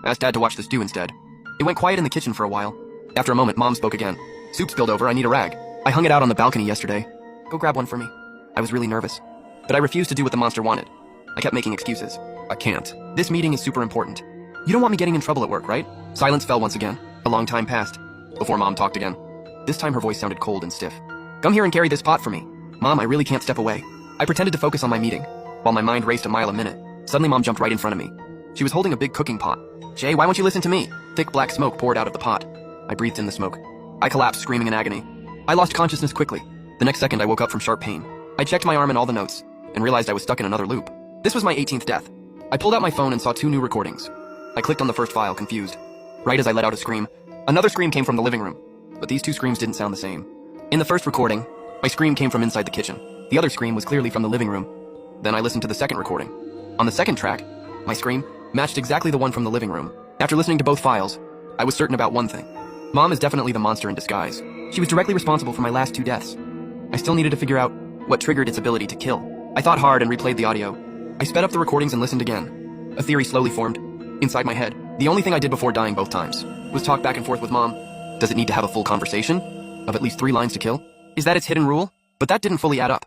I asked Dad to watch the stew instead. It went quiet in the kitchen for a while. After a moment, Mom spoke again. Soup spilled over, I need a rag. I hung it out on the balcony yesterday. Go grab one for me. I was really nervous. But I refused to do what the monster wanted. I kept making excuses. I can't. This meeting is super important. You don't want me getting in trouble at work, right? Silence fell once again. A long time passed before Mom talked again. This time her voice sounded cold and stiff. Come here and carry this pot for me. Mom, I really can't step away. I pretended to focus on my meeting, while my mind raced a mile a minute. Suddenly Mom jumped right in front of me. She was holding a big cooking pot. Jay, why won't you listen to me? Thick black smoke poured out of the pot. I breathed in the smoke. I collapsed, screaming in agony. I lost consciousness quickly. The next second I woke up from sharp pain. I checked my arm and all the notes, and realized I was stuck in another loop. This was my 18th death. I pulled out my phone and saw 2 new recordings. I clicked on the first file, confused. Right as I let out a scream, another scream came from the living room. But these 2 screams didn't sound the same. In the first recording, my scream came from inside the kitchen. The other scream was clearly from the living room. Then I listened to the second recording. On the second track, my scream matched exactly the one from the living room. After listening to both files, I was certain about one thing. Mom is definitely the monster in disguise. She was directly responsible for my last 2 deaths. I still needed to figure out what triggered its ability to kill. I thought hard and replayed the audio. I sped up the recordings and listened again. A theory slowly formed inside my head. The only thing I did before dying both times was talk back and forth with Mom. Does it need to have a full conversation? Of at least 3 lines to kill? Is that its hidden rule? But that didn't fully add up.